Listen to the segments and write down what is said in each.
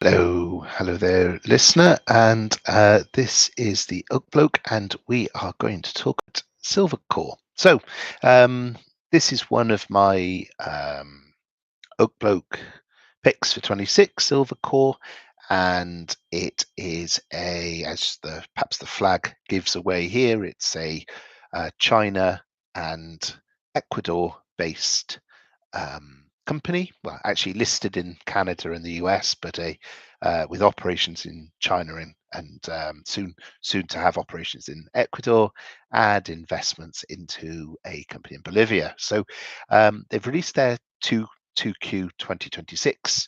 Hello there, listener, and this is the Oak Bloke, and we are going to talk about Silvercorp. So, um, this is one of my Oak Bloke picks for 26 Silvercorp, and it is as perhaps the flag gives away here, it's a China and Ecuador-based company, well, actually listed in Canada and the US, but with operations in China and soon to have operations in Ecuador and investments into a company in Bolivia. So they've released their 2Q 2026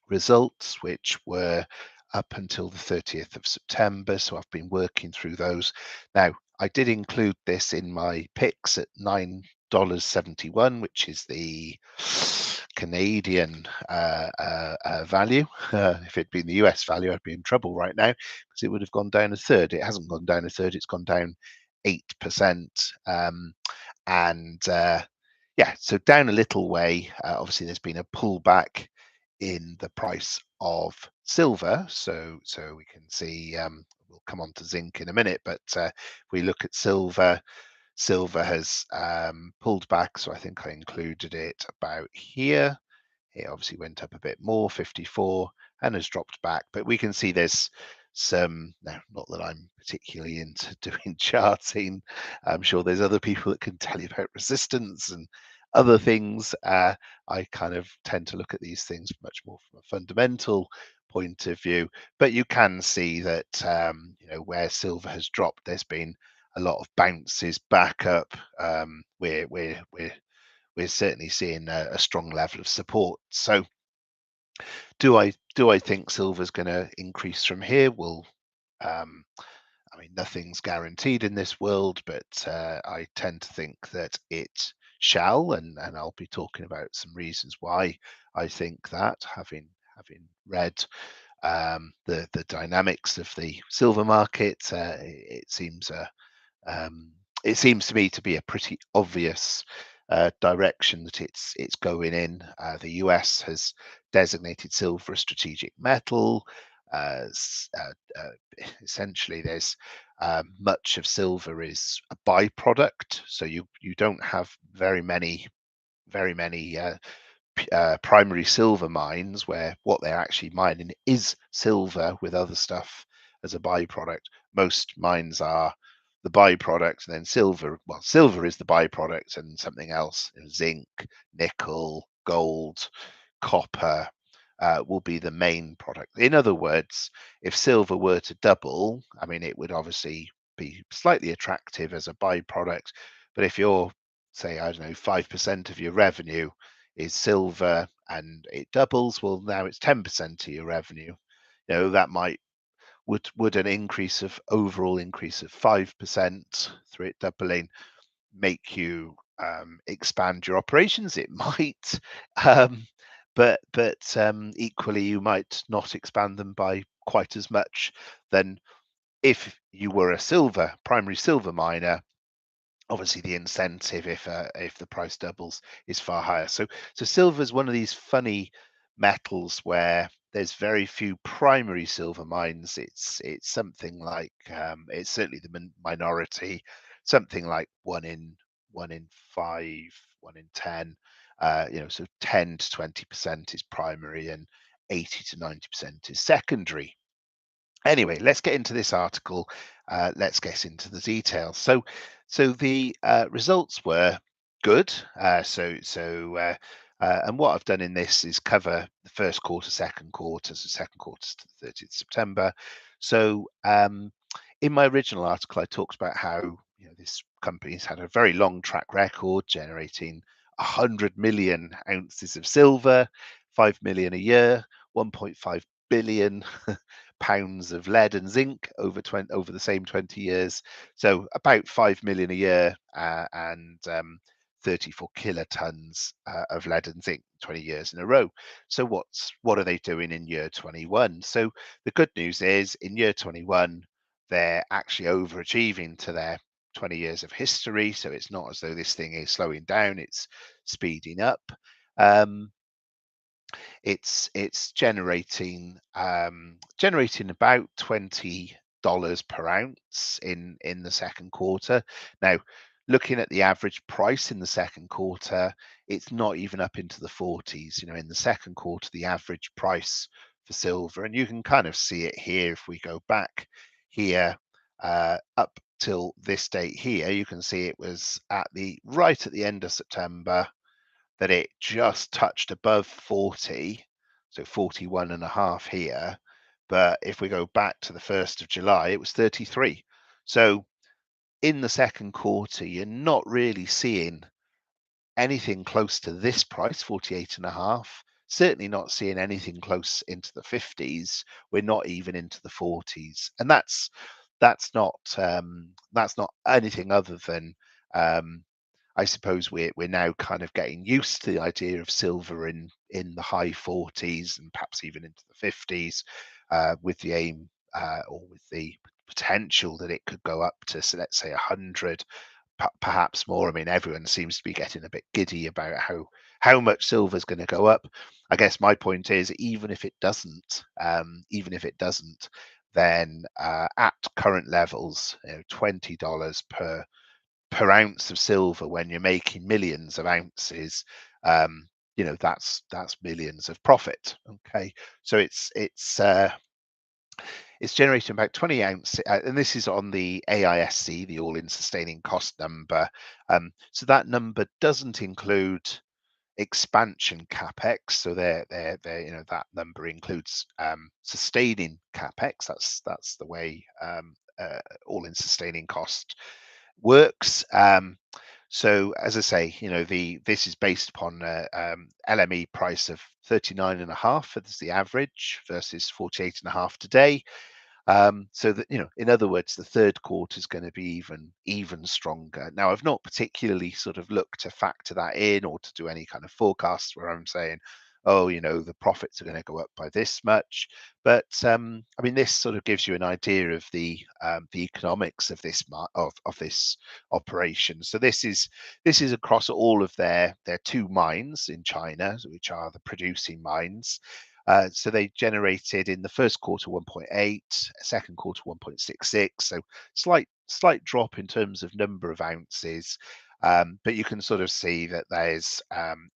results, which were up until the 30th of September. So I've been working through those. Now, I did include this in my picks at $9.71, which is the Canadian value. If it'd been the US value, I'd be in trouble right now because it would have gone down a third. It hasn't gone down a third, it's gone down 8%. And yeah, so down a little way. Obviously, there's been a pullback in the price of silver. So we can see, we'll come on to zinc in a minute, but if we look at silver, silver has pulled back. So I think I included it about here. It obviously went up a bit more, 54, and has dropped back. But we can see there's now, not that I'm particularly into doing charting. I'm sure there's other people that can tell you about resistance and other things. I kind of tend to look at these things much more from a fundamental point of view. But you can see that where silver has dropped, there's been a lot of bounces back up. We're certainly seeing a strong level of support. So do I think silver's going to increase from here? Well, I mean, nothing's guaranteed in this world, but I tend to think that it shall, and I'll be talking about some reasons why I think that, having read the dynamics of the silver market, it seems to me to be a pretty obvious direction that it's going in. The US has designated silver a strategic metal. Essentially, there's much of silver is a byproduct, so you don't have very many primary silver mines where what they're actually mining is silver with other stuff as a byproduct. Most mines are the byproduct, and then silver. Well, silver is the byproduct, and something else: zinc, nickel, gold, copper. Will be the main product. In other words, if silver were to double, I mean, it would obviously be slightly attractive as a byproduct. But if you're, say, I don't know, 5% of your revenue is silver and it doubles, well, now it's 10% of your revenue. That would an increase of overall increase of 5% through it doubling make you expand your operations? It might, but equally you might not expand them by quite as much than if you were a primary silver miner. Obviously, the incentive if the price doubles is far higher. So silver is one of these funny metals where there's very few primary silver mines. It's something like it's certainly the minority, something like one in five, 1 in 10. So 10 to 20% is primary, and 80 to 90% is secondary. Anyway, let's get into this article. Let's get into the details. So the results were good. And what I've done in this is cover the first quarter, second quarter, so second quarter to the 30th of September. So in my original article, I talked about how this company's had a very long track record, generating 100 million ounces of silver, 5 million a year, 1.5 billion pounds of lead and zinc over the same 20 years. So about 5 million a year and 34 kilotons of lead and zinc 20 years in a row. So what are they doing in year 21? So the good news is in year 21, they're actually overachieving to their 20 years of history. So it's not as though this thing is slowing down, it's speeding up. it's generating about $20 per ounce in the second quarter. Now, looking at the average price in the second quarter, it's not even up into the 40s. In the second quarter, the average price for silver, and you can kind of see it here if we go back here up till this date here, you can see it was right at the end of September that it just touched above 40, so 41 and a half here. But if we go back to the 1st of July, it was 33. So in the second quarter, you're not really seeing anything close to this price, 48 and a half. Certainly not seeing anything close into the 50s. We're not even into the 40s, and that's not anything other than I suppose we're now kind of getting used to the idea of silver in the high 40s and perhaps even into the 50s, with the aim or with the potential that it could go up to, so let's say 100, perhaps more. I mean, everyone seems to be getting a bit giddy about how much silver is going to go up. I guess my point is, even if it doesn't, then at current levels, $20 per ounce of silver when you're making millions of ounces, that's millions of profit. Okay, so it's generating about 20 ounces, and this is on the AISC, the all-in sustaining cost number. So that number doesn't include expansion capex. So that number includes sustaining capex. That's the way all-in sustaining cost works. So as I say, this is based upon LME price of 39.5 as the average versus 48.5 today. So that, in other words, the third quarter is going to be even stronger. Now, I've not particularly sort of looked to factor that in or to do any kind of forecasts where I'm saying, oh, the profits are going to go up by this much. But I mean, this sort of gives you an idea of the economics of this operation. So this is across all of their two mines in China, which are the producing mines. So they generated in the first quarter 1.8, second quarter 1.66. So slight drop in terms of number of ounces, but you can sort of see that there's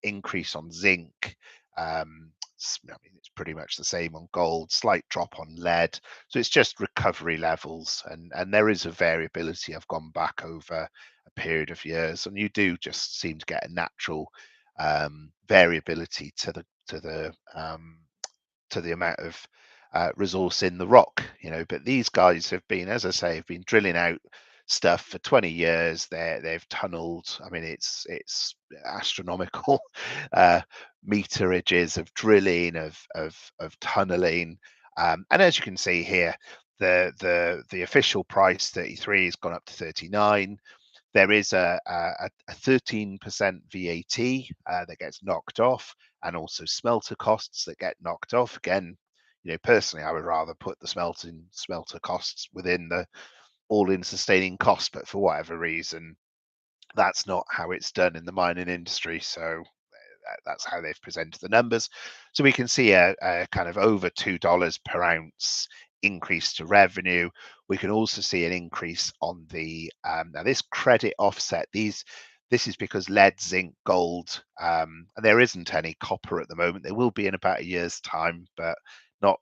increase on zinc. I mean, it's pretty much the same on gold, slight drop on lead. So it's just recovery levels, and there is a variability. I've gone back over a period of years, and you do just seem to get a natural variability to the amount of resource in the rock. But these guys have been, as I say, have been drilling out stuff for 20 years. They've tunneled. I mean, it's astronomical meterages of drilling, of tunneling, and as you can see here, the official price 33 has gone up to 39. There is a 13% VAT that gets knocked off, and also smelter costs that get knocked off. Again, personally, I would rather put the smelter costs within the all-in sustaining cost, but for whatever reason, that's not how it's done in the mining industry. So that's how they've presented the numbers. So we can see a kind of over $2 per ounce increase to revenue. We can also see an increase on the now this credit offset. This is because lead, zinc, gold, and there isn't any copper at the moment. There will be in about a year's time, but not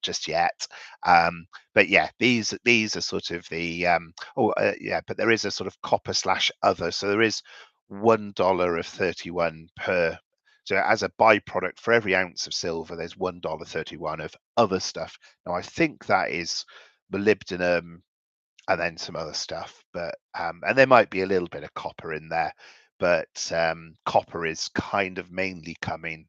just yet. But yeah, these are sort of the but there is a sort of copper / other. So there is $1 of 31 per. So as a byproduct for every ounce of silver, there's $1.31 of other stuff. Now I think that is molybdenum and then some other stuff, but and there might be a little bit of copper in there, but copper is kind of mainly coming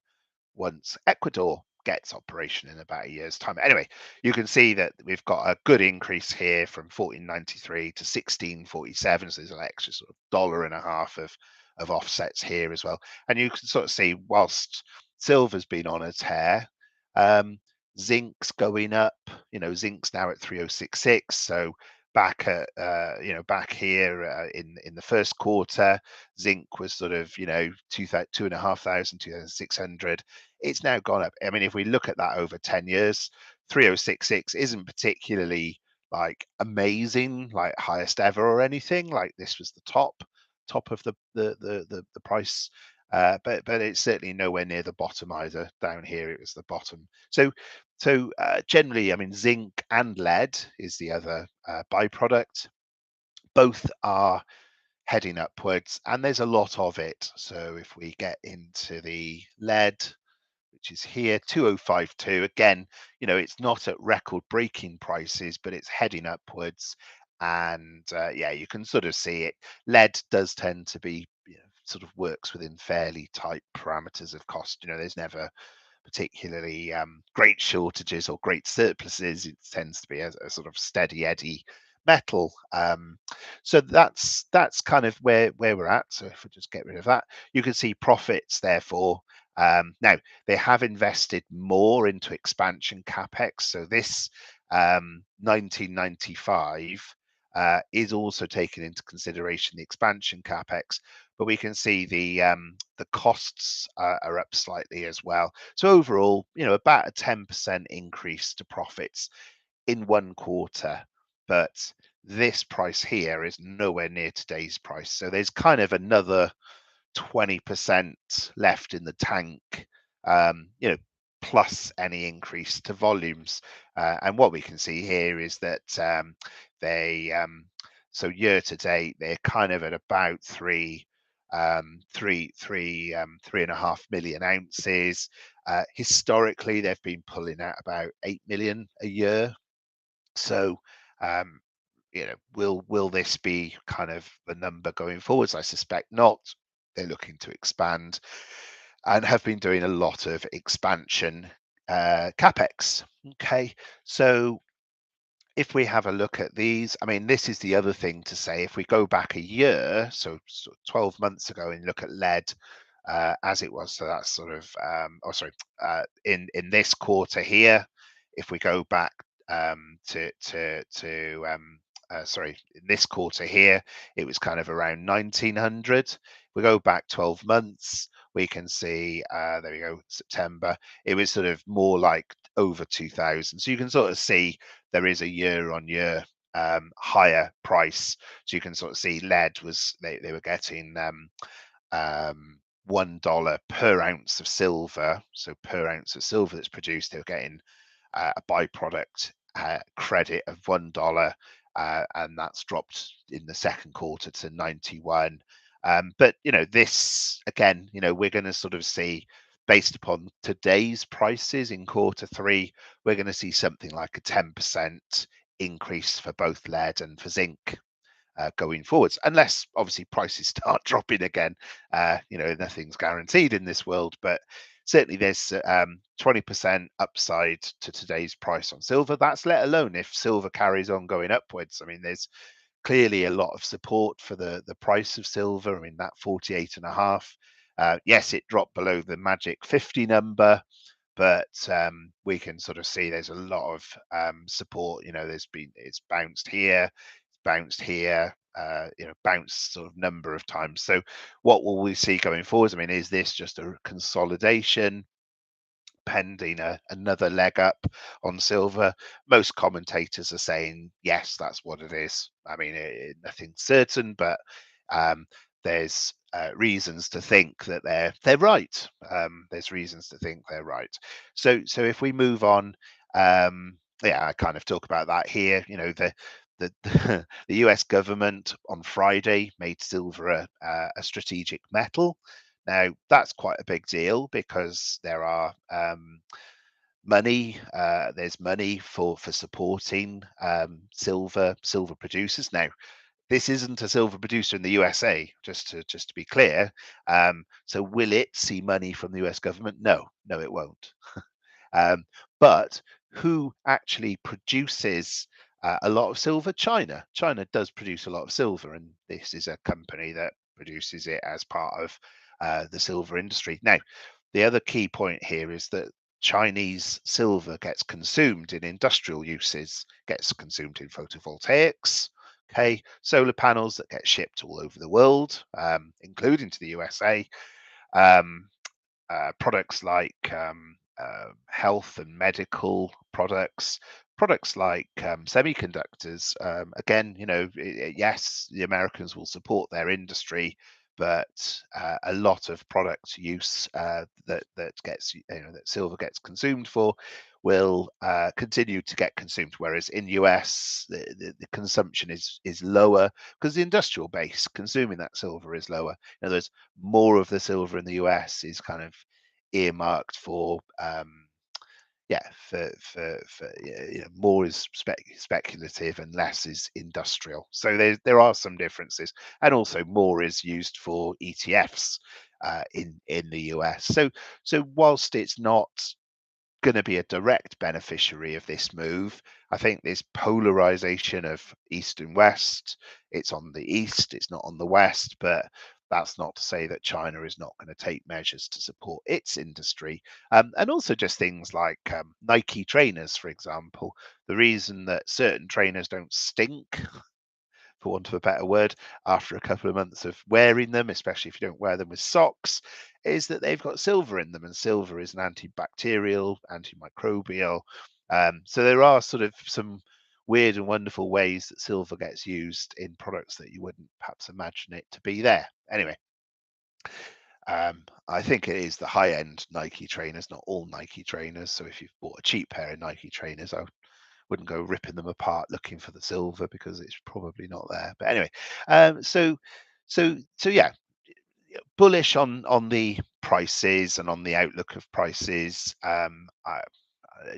once Ecuador gets operation in about a year's time. Anyway, you can see that we've got a good increase here from 1493 to 1647. So there's an extra sort of $1.50 of offsets here as well. And you can sort of see, whilst silver's been on a tear, zinc's going up. Zinc's now at 3066. So back at back here in the first quarter, zinc was sort of 2,500, 2,600. it's now gone up. I mean, if we look at that over 10 years, 3066 isn't particularly like amazing, like highest ever or anything. Like this was the top of the price. But it's certainly nowhere near the bottom either. Down here, it was the bottom. So generally, I mean, zinc and lead is the other byproduct. Both are heading upwards, and there's a lot of it. So if we get into the lead, which is here, 2052, again, it's not at record breaking prices, but it's heading upwards. And yeah, you can sort of see it. Lead does tend to be, sort of works within fairly tight parameters of cost. There's never particularly great shortages or great surpluses. It tends to be a sort of steady eddy metal. So that's kind of where we're at. So if we just get rid of that, you can see profits. Therefore, now they have invested more into expansion capex. So this 1995 is also taken into consideration the expansion capex, but we can see the costs are up slightly as well. So overall, about a 10% increase to profits in one quarter. But this price here is nowhere near today's price. So there's kind of another 20% left in the tank, plus any increase to volumes. And what we can see here is that they, so year to date, they're kind of at about 3.5 million ounces. Historically, they've been pulling out about 8 million a year. So, will this be kind of the number going forwards? I suspect not. They're looking to expand and have been doing a lot of expansion capex. Okay, so if we have a look at these, I mean, this is the other thing to say. If we go back a year, so 12 months ago, and look at lead as it was, so that's sort of, in this quarter here, if we go back in this quarter here, it was kind of around 1900. We go back 12 months, we can see, there we go, September, it was sort of more like over 2000. So you can sort of see there is a year on year higher price. So you can sort of see lead was, they were getting $1 per ounce of silver. So per ounce of silver that's produced, they were getting a byproduct credit of $1, and that's dropped in the second quarter to 91. But this again, we're going to sort of see, based upon today's prices in quarter three, we're going to see something like a 10% increase for both lead and for zinc going forwards, unless obviously prices start dropping again. Nothing's guaranteed in this world, but certainly there's 20% upside to today's price on silver. That's let alone if silver carries on going upwards. I mean, there's clearly a lot of support for the price of silver. I mean, that 48.5. Yes, it dropped below the magic 50 number, but we can sort of see there's a lot of support. It's bounced here, bounced here, bounced sort of number of times. So what will we see going forward? I mean, is this just a consolidation pending another leg up on silver? Most commentators are saying yes, that's what it is. I mean, nothing's certain, but there's reasons to think that they're right. There's reasons to think they're right. So if we move on, I kind of talk about that here. The the US government on Friday made silver a strategic metal. Now that's quite a big deal because there are money. There's money for supporting silver producers. Now this isn't a silver producer in the USA, just to be clear. So will it see money from the US government? No, it won't. But who actually produces a lot of silver? China. China does produce a lot of silver, and this is a company that produces it as part of the silver industry. Now, the other key point here is that Chinese silver gets consumed in industrial uses, gets consumed in photovoltaics, okay, solar panels that get shipped all over the world, including to the USA. Um, products like health and medical products, products like semiconductors. Again, yes, the Americans will support their industry, but a lot of product use that gets that silver gets consumed for will continue to get consumed. Whereas in US, the consumption is lower because the industrial base consuming that silver is lower. In other words, more of the silver in the US is kind of earmarked for more is speculative and less is industrial. So there are some differences, and also more is used for ETFs in the US. So whilst it's not going to be a direct beneficiary of this move, I think this polarization of east and west, it's on the east, it's not on the west, but that's not to say that China is not going to take measures to support its industry. And also just things like Nike trainers, for example. The reason that certain trainers don't stink, for want of a better word, after a couple of months of wearing them, especially if you don't wear them with socks, is that they've got silver in them, and silver is an antibacterial, antimicrobial. So there are sort of some weird and wonderful ways that silver gets used in products that you wouldn't perhaps imagine it to be there. Anyway, I think it is the high-end Nike trainers, not all Nike trainers. So if you've bought a cheap pair of Nike trainers, I wouldn't go ripping them apart looking for the silver because it's probably not there. But anyway, so yeah, bullish on the prices and on the outlook of prices.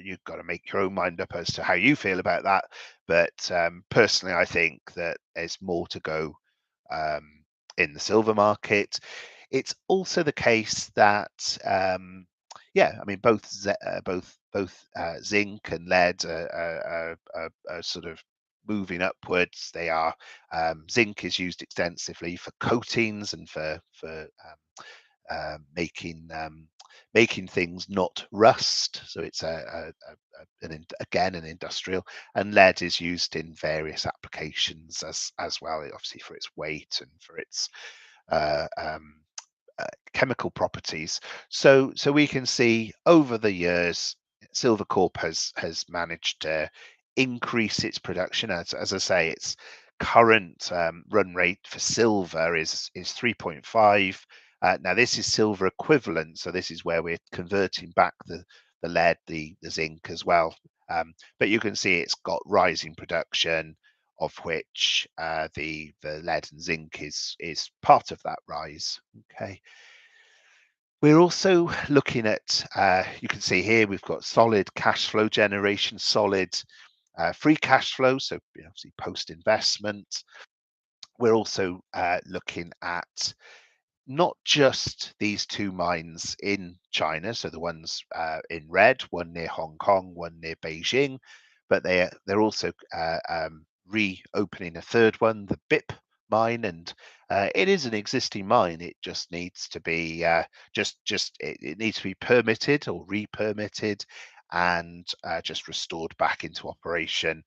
You've got to make your own mind up as to how you feel about that. But personally, I think that there's more to go in the silver market. It's also the case that yeah, I mean both zinc and lead are sort of moving upwards. They are zinc is used extensively for coatings and for making things not rust. So it's again an industrial, and lead is used in various applications as well, obviously for its weight and for its uh, um, chemical properties. So we can see over the years, Silvercorp has managed to increase its production. As I say, its current run rate for silver is 3.5. Now this is silver equivalent, so this is where we're converting back the lead, the zinc as well. But you can see it's got rising production, of which the lead and zinc is part of that rise. Okay. We're also looking at, you can see here, we've got solid cash flow generation, solid free cash flow, so obviously post investment. We're also looking at not just these two mines in China, so the ones in red, one near Hong Kong, one near Beijing, but they're also reopening a third one, the BIP mine, and it is an existing mine. It just needs to be it needs to be permitted or re-permitted and just restored back into operation.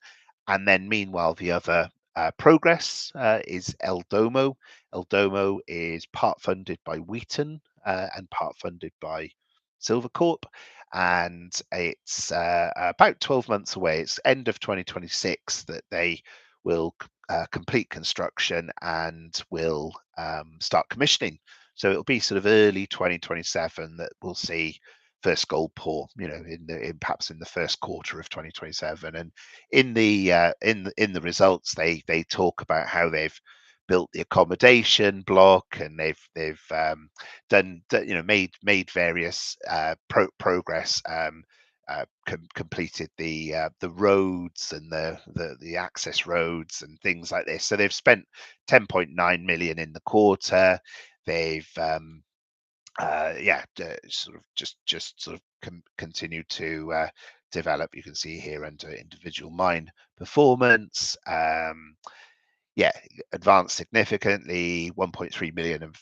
And then meanwhile, the other progress is El Domo. El Domo is part funded by Wheaton and part funded by Silvercorp, and it's about 12 months away. It's end of 2026 that they will complete construction and will start commissioning. So it'll be sort of early 2027 that we'll see first gold pour, in perhaps in the first quarter of 2027. And in the results, they talk about how they've built the accommodation block, and they've done made various progress. Completed the roads and the access roads and things like this. So they've spent 10.9 million in the quarter. They've sort of just sort of continue to develop. You can see here under individual mine performance. Yeah, advanced significantly. 1.3 million of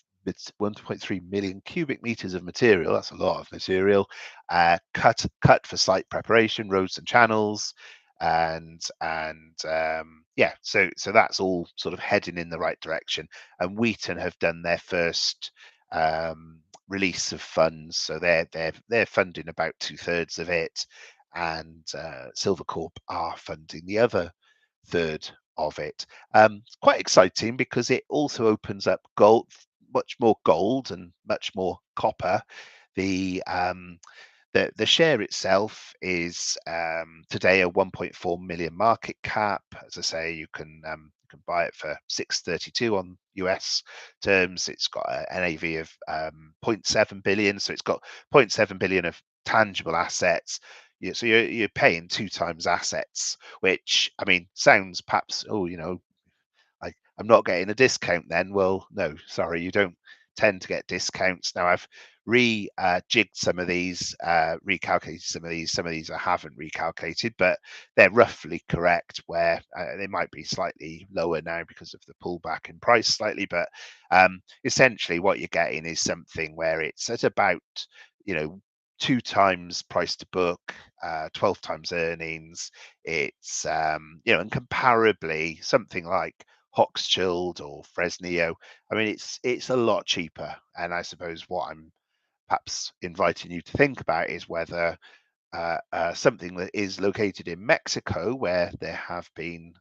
1.3 million cubic meters of material. That's a lot of material. Cut for site preparation, roads and channels, and yeah, so that's all sort of heading in the right direction. And Wheaton have done their first release of funds, so they're funding about 2/3 of it, and Silvercorp are funding the other third of it. It's quite exciting because it also opens up gold, much more gold and much more copper. The the share itself is today a 1.4 million market cap. As I say, you can buy it for 632 on US terms. It's got an NAV of zero point 0.7 billion, so it's got zero point 0.7 billion of tangible assets. So you're paying 2 times assets, which I mean sounds perhaps, oh, I'm not getting a discount then. Well, no, sorry, you don't tend to get discounts. Now I've jigged some of these, recalculated some of these. Some of these I haven't recalculated, but they're roughly correct. Where they might be slightly lower now because of the pullback in price slightly, but essentially what you're getting is something where it's at about, you know 2 times price to book, 12 times earnings. It's and comparably something like Hochschild or Fresnio. I mean, it's a lot cheaper. And I suppose what I'm perhaps inviting you to think about is whether something that is located in Mexico, where there have been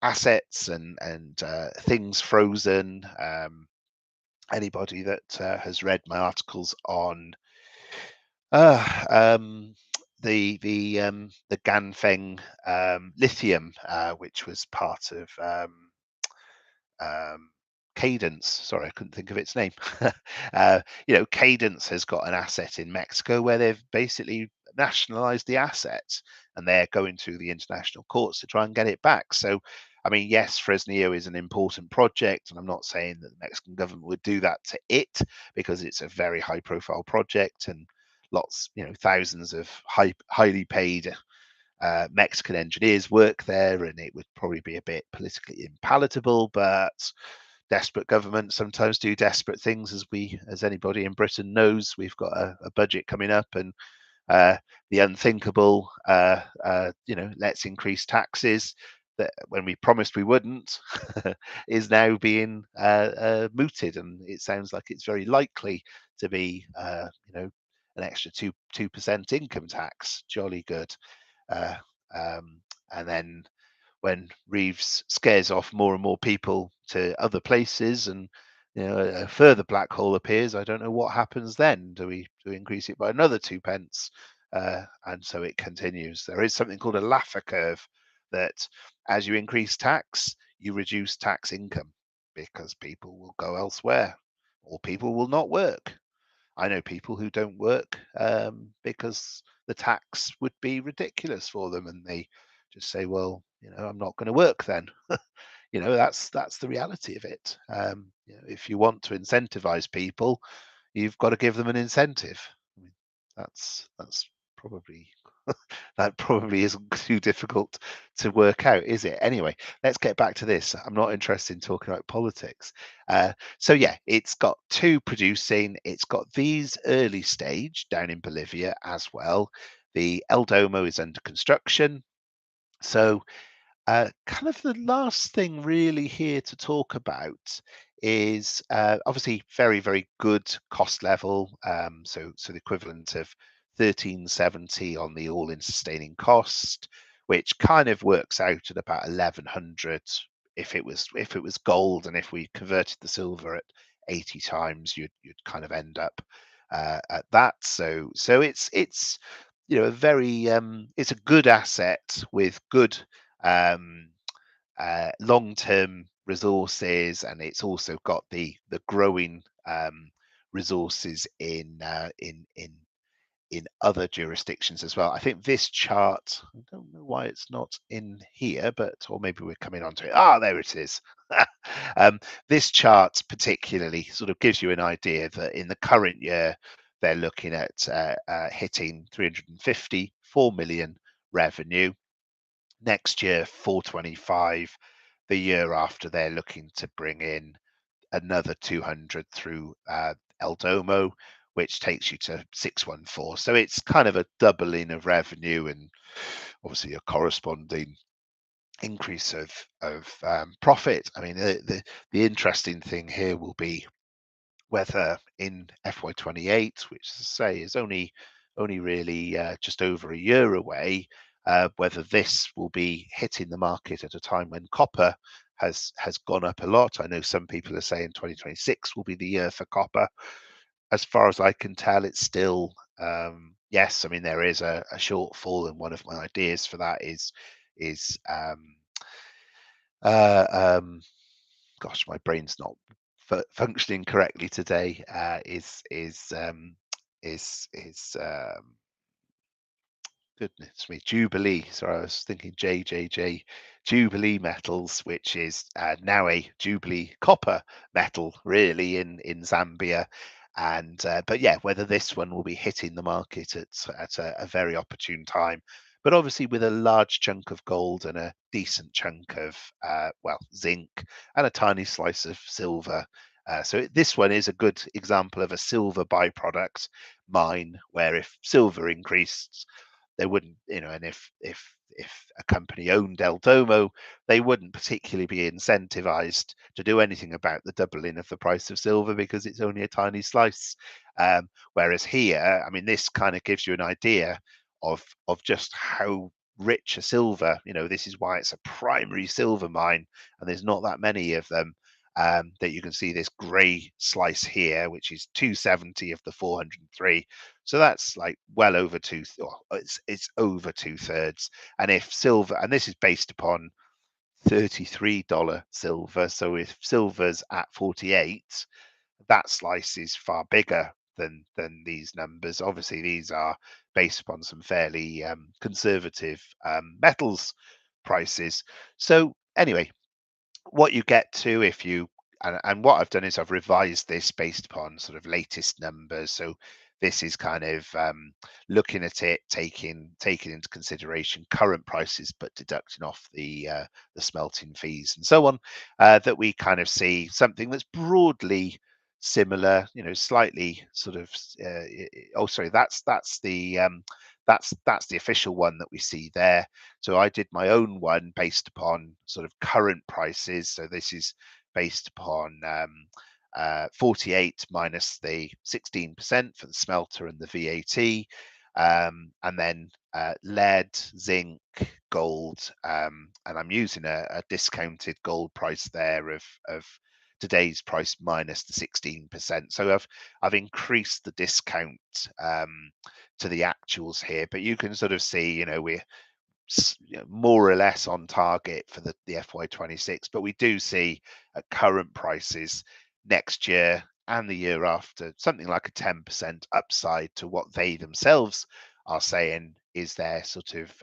assets and things frozen. Anybody that has read my articles on uh, um, the Ganfeng lithium, which was part of um, Cadence. Sorry, I couldn't think of its name. Cadence has got an asset in Mexico where they've basically nationalized the asset, and they're going through the international courts to try and get it back. So, I mean, yes, Fresnillo is an important project, and I'm not saying that the Mexican government would do that to it, because it's a very high-profile project, and lots, thousands of highly paid Mexican engineers work there, and it would probably be a bit politically impalatable. But desperate governments sometimes do desperate things, as anybody in Britain knows. We've got a budget coming up, and uh, the unthinkable, let's increase taxes, that when we promised we wouldn't, is now being mooted, and it sounds like it's very likely to be, an extra 2% income tax. Jolly good. Uh, and then when Reeves scares off more and more people to other places, and a further black hole appears, I don't know what happens then. Do we increase it by another 2 pence? And so it continues. There is something called a Laffer curve, that as you increase tax, you reduce tax income, because people will go elsewhere, or people will not work. I know people who don't work because the tax would be ridiculous for them, and they just say, "Well, I'm not going to work then." That's the reality of it. If you want to incentivize people, you've got to give them an incentive. I mean, that's probably that probably isn't too difficult to work out, is it? Anyway, let's get back to this. I'm not interested in talking about politics. So yeah, it's got two producing. It's got these early stage down in Bolivia as well. The El Domo is under construction. So kind of the last thing really here to talk about is obviously very, very good cost level. So the equivalent of 1370 on the all-in sustaining cost, which kind of works out at about 1100 if it was gold, and if we converted the silver at 80 times, you'd kind of end up at that. So it's a very it's a good asset with good um, long-term resources, and it's also got the growing resources in other jurisdictions as well. I think this chart, I don't know why it's not in here, but or maybe we're coming onto it. There it is. um, this chart particularly sort of gives you an idea that in the current year they're looking at hitting 354 million revenue. Next year, 425. The year after, they're looking to bring in another 200 through El Domo, which takes you to 614. So it's kind of a doubling of revenue, and obviously a corresponding increase of profit. I mean, the interesting thing here will be whether in FY28, which as I say is only really just over a year away, whether this will be hitting the market at a time when copper has gone up a lot. I know some people are saying 2026 will be the year for copper. As far as I can tell, it's still yes. I mean, there is a shortfall, and one of my ideas for that is uh, um, gosh, my brain's not functioning correctly today. Is goodness me, Jubilee. Sorry, I was thinking JJJ, Jubilee Metals, which is now a Jubilee copper metal, really, in Zambia. And but yeah, whether this one will be hitting the market at a very opportune time, but obviously with a large chunk of gold and a decent chunk of well, zinc and a tiny slice of silver. So this one is a good example of a silver byproduct mine, where if silver increased, they wouldn't, and if a company owned El Domo, they wouldn't particularly be incentivized to do anything about the doubling of the price of silver because it's only a tiny slice. Whereas here, I mean, this kind of gives you an idea of just how rich a silver. This is why it's a primary silver mine, and there's not that many of them. That you can see this grey slice here, which is 270 of the 403. So that's like well over it's over 2/3. And if silver, and this is based upon $33 silver, so if silver's at 48, that slice is far bigger than these numbers. Obviously, these are based upon some fairly conservative metals prices. So anyway, what you get to if you and what I've done is I've revised this based upon sort of latest numbers. So this is kind of looking at it, taking into consideration current prices, but deducting off the smelting fees and so on. That we kind of see something that's broadly similar, slightly sort of. Oh, sorry, that's the official one that we see there. So I did my own one based upon sort of current prices. So this is based upon 48 minus the 16% for the smelter and the VAT, and then lead, zinc, gold, and I'm using a discounted gold price there of today's price minus the 16%. So I've increased the discount to the actuals here, but you can sort of see, we're more or less on target for the FY26, but we do see at current prices next year and the year after something like a 10% upside to what they themselves are saying is their sort of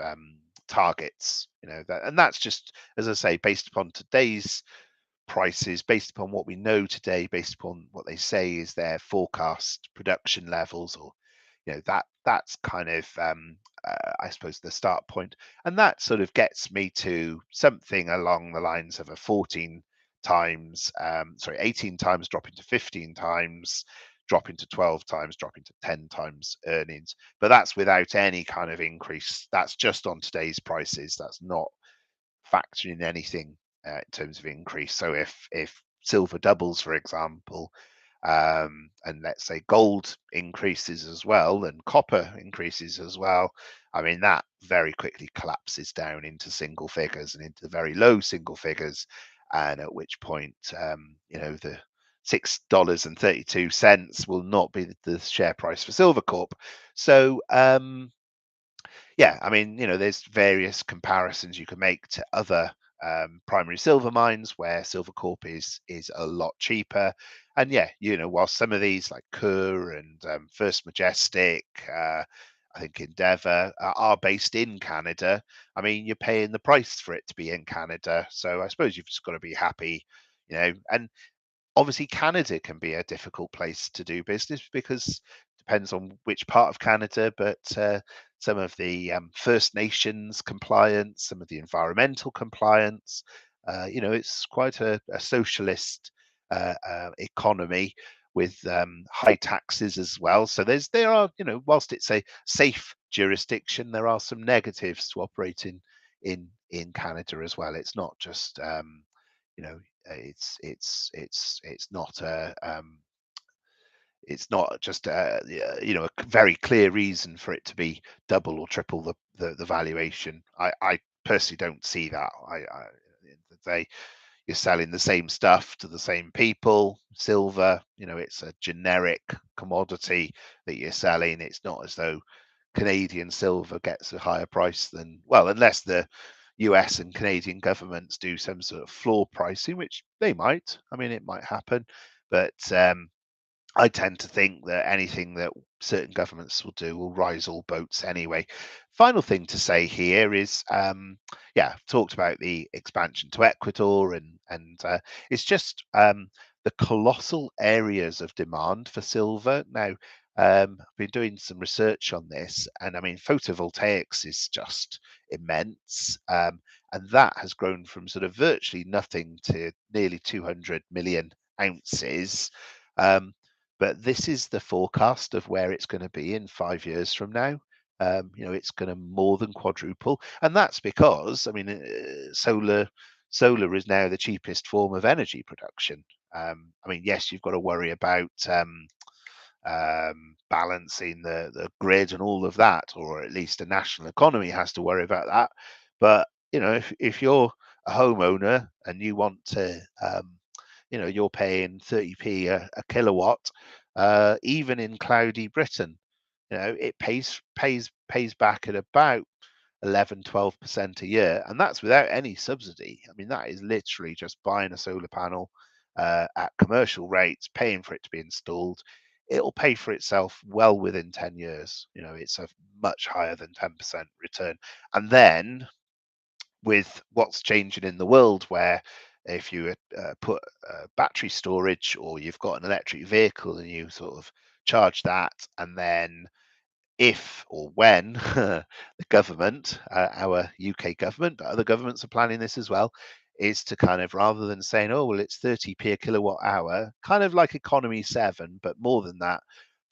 targets. And that's just, as I say, based upon today's prices, based upon what we know today, based upon what they say is their forecast production levels, or that's kind of I suppose the start point. And that sort of gets me to something along the lines of a 14 times 18 times dropping to 15 times, dropping to 12 times, dropping to 10 times earnings. But that's without any kind of increase. That's just on today's prices. That's not factoring anything in terms of increase. So if silver doubles, for example, and let's say gold increases as well, and copper increases as well, I mean that very quickly collapses down into single figures and into very low single figures, and at which point the $6.32 will not be the share price for Silvercorp. So yeah, I mean, there's various comparisons you can make to other primary silver mines where Silvercorp is a lot cheaper. And yeah, while some of these like Kerr and First Majestic, I think Endeavour are based in Canada, I mean, you're paying the price for it to be in Canada. So I suppose you've just got to be happy, and obviously Canada can be a difficult place to do business because depends on which part of Canada, but some of the First Nations compliance, some of the environmental compliance, it's quite a socialist economy with high taxes as well. So there are, whilst it's a safe jurisdiction, there are some negatives to operating in Canada as well. It's not just you know it's not it's not just a very clear reason for it to be double or triple the valuation. I personally don't see that. At the end of the day, you're selling the same stuff to the same people. Silver, it's a generic commodity that you're selling. It's not as though Canadian silver gets a higher price than, well, unless the US and Canadian governments do some sort of floor pricing, which they might. I mean, it might happen, but I tend to think that anything that certain governments will do will rise all boats anyway. Final thing to say here is, yeah, I've talked about the expansion to Ecuador, and it's just the colossal areas of demand for silver. Now, I've been doing some research on this, and I mean, photovoltaics is just immense, and that has grown from sort of virtually nothing to nearly 200 million ounces. Um, but this is the forecast of where it's going to be in 5 years from now. It's going to more than quadruple, and that's because, I mean, solar is now the cheapest form of energy production. I mean, yes, you've got to worry about balancing the grid and all of that, or at least a national economy has to worry about that. But if you're a homeowner and you want to, you're paying 30p a kilowatt, even in cloudy Britain, it pays back at about 11-12% a year, and that's without any subsidy. I mean, that is literally just buying a solar panel at commercial rates, paying for it to be installed. It'll pay for itself well within 10 years. It's a much higher than 10% return. And then with what's changing in the world, where if you put battery storage, or you've got an electric vehicle and you sort of charge that, and then if or when the government, our UK government, but other governments are planning this as well, is to kind of, rather than saying, oh, well, it's 30p a kilowatt hour, kind of like Economy 7, but more than that,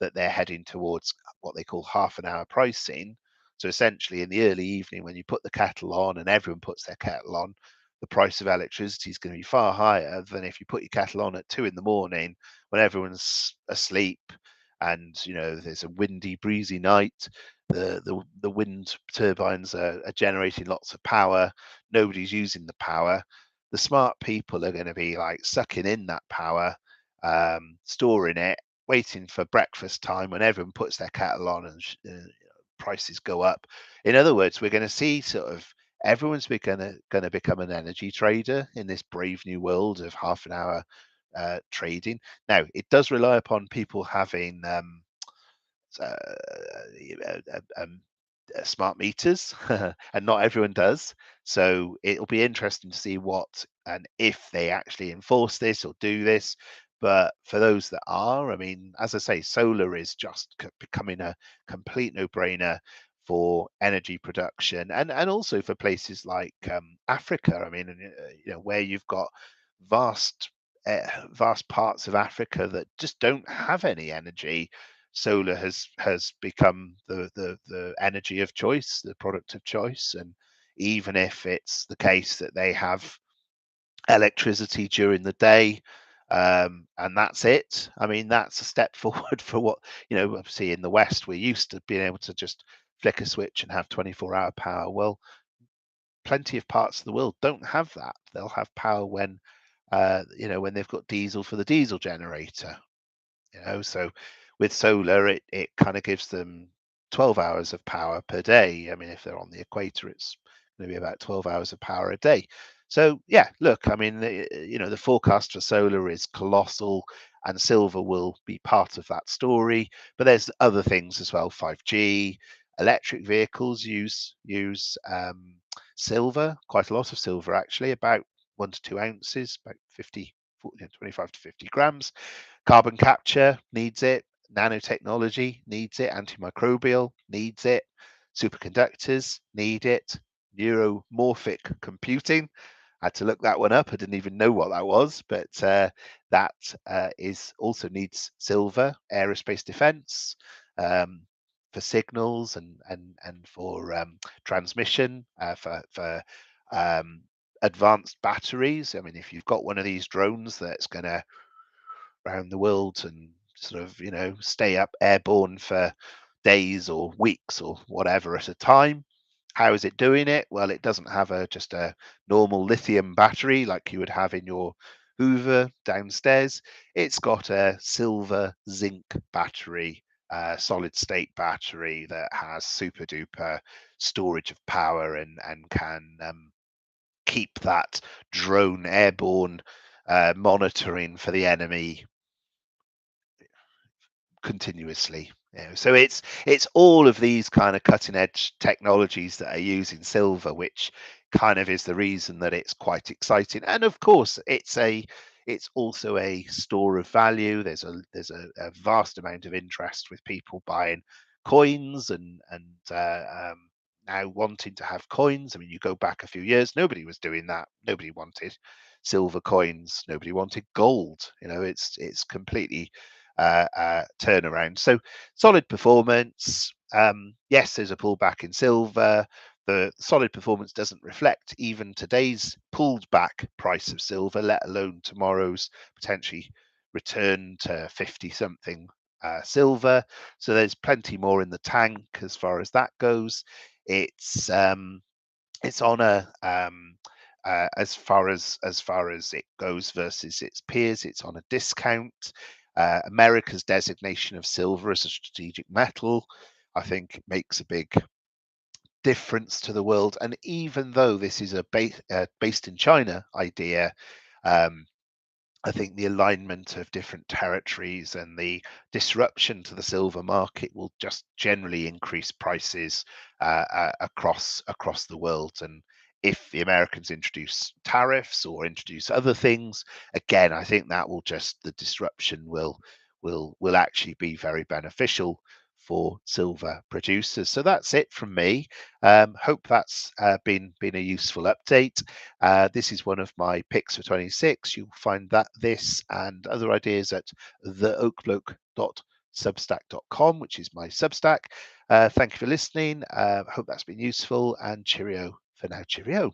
that they're heading towards what they call half an hour pricing. So essentially, in the early evening, when you put the kettle on and everyone puts their kettle on, the price of electricity is going to be far higher than if you put your kettle on at 2 in the morning when everyone's asleep, and there's a windy, breezy night. The wind turbines are generating lots of power. Nobody's using the power. The smart people are going to be like sucking in that power, storing it, waiting for breakfast time when everyone puts their kettle on and prices go up. In other words, we're going to see sort of everyone's going to become an energy trader in this brave new world of half an hour trading. Now, it does rely upon people having uh, smart meters, and not everyone does. So it'll be interesting to see what and if they actually enforce this or do this. But for those that are, I mean, as I say, solar is just becoming a complete no-brainer for energy production, and also for places like Africa. I mean, where you've got vast vast parts of Africa that just don't have any energy. Solar has become the energy of choice, the product of choice. And even if it's the case that they have electricity during the day, and that's it, I mean, that's a step forward for what, obviously in the West, we're used to being able to just flick a switch and have 24-hour power. Well, plenty of parts of the world don't have that. They'll have power when when they've got diesel for the diesel generator. So with solar, it kind of gives them 12 hours of power per day. I mean, if they're on the equator, it's going to be about 12 hours of power a day. So yeah, look, I mean, the forecast for solar is colossal, and silver will be part of that story. But there's other things as well. 5G, electric vehicles use silver, quite a lot of silver actually, about 1 to 2 ounces, about 50, 25 to 50 grams. Carbon capture needs it. Nanotechnology needs it. Antimicrobial needs it. Superconductors need it. Neuromorphic computing. I had to look that one up. I didn't even know what that was, but that is also needs silver. Aerospace defense, for signals and for transmission, for advanced batteries. I mean, if you've got one of these drones that's going to around the world and sort of, stay up airborne for days or weeks or whatever at a time. How is it doing it? Well, it doesn't have just a normal lithium battery like you would have in your Hoover downstairs. It's got a silver zinc battery, solid state battery that has super duper storage of power and can keep that drone airborne monitoring for the enemy continuously. So it's all of these kind of cutting edge technologies that are using silver, which kind of is the reason that it's quite exciting. And of course, it's also a store of value. There's a vast amount of interest with people buying coins and now wanting to have coins. I mean, you go back a few years, nobody was doing that. Nobody wanted silver coins. Nobody wanted gold. It's completely turnaround. So solid performance. Yes, there's a pullback in silver. The solid performance doesn't reflect even today's pulled back price of silver, let alone tomorrow's potentially return to 50 something silver. So there's plenty more in the tank as far as that goes. It's on a as far as it goes versus its peers, it's on a discount. America's designation of silver as a strategic metal, I think, makes a big difference to the world. And even though this is a based in China idea, um, I think the alignment of different territories and the disruption to the silver market will just generally increase prices across the world. And if the Americans introduce tariffs or introduce other things, again, I think that will just the disruption will actually be very beneficial for silver producers. So that's it from me. Hope that's been a useful update. This is one of my picks for 26. You'll find that this and other ideas at theoakbloke.substack.com, which is my Substack. Thank you for listening. Hope that's been useful, and cheerio for now. Cheerio.